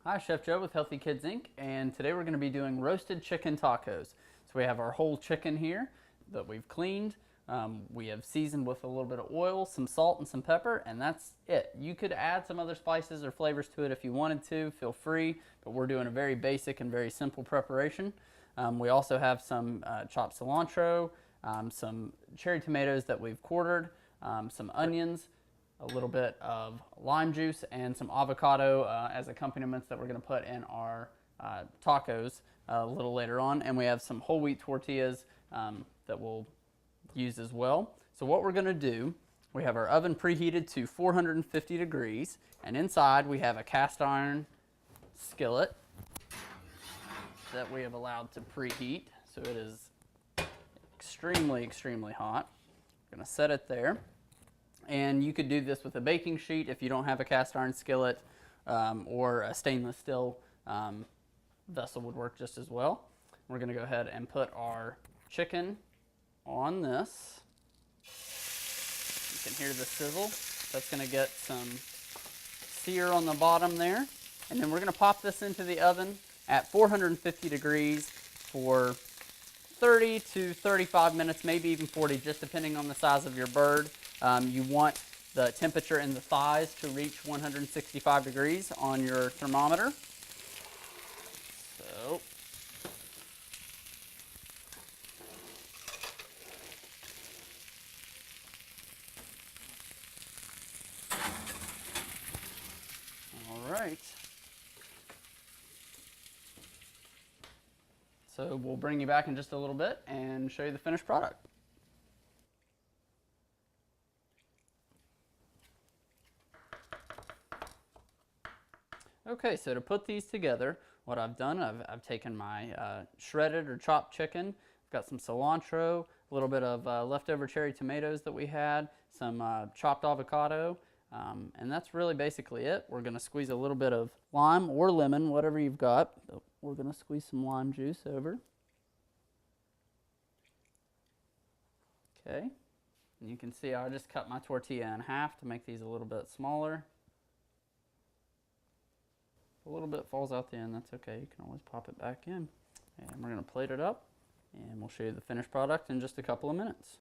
Hi, Chef Joe with Healthy Kids Inc. And today we're going to be doing roasted chicken tacos. So we have our whole chicken here that we've cleaned. We have seasoned with a little bit of oil, some salt, and some pepper, and that's it. You could add some other spices or flavors to it if you wanted to, feel free, but we're doing a very basic and very simple preparation. We also have some chopped cilantro, some cherry tomatoes that we've quartered, some onions, a little bit of lime juice, and some avocado as accompaniments that we're going to put in our tacos a little later on. And we have some whole wheat tortillas that we'll use as well. So what we're going to do, we have our oven preheated to 450 degrees, and inside we have a cast iron skillet that we have allowed to preheat. So it is extremely hot. I'm going to set it there. And you could do this with a baking sheet if you don't have a cast iron skillet, or a stainless steel vessel would work just as well. We're going to go ahead and put our chicken on this. You can hear the sizzle. That's going to get some sear on the bottom there. And then we're going to pop this into the oven at 450 degrees for 30 to 35 minutes, maybe even 40, just depending on the size of your bird. You want the temperature in the thighs to reach 165 degrees on your thermometer. So, all right. So we'll bring you back in just a little bit and show you the finished product. Okay, so to put these together, what I've done, I've taken my shredded or chopped chicken, I've got some cilantro, a little bit of leftover cherry tomatoes that we had, some chopped avocado, and that's really basically it. We're going to squeeze a little bit of lime or lemon, whatever you've got. So we're going to squeeze some lime juice over. Okay, and you can see I just cut my tortilla in half to make these a little bit smaller. A little bit falls out the end, that's okay. You can always pop it back in. And we're going to plate it up, and we'll show you the finished product in just a couple of minutes.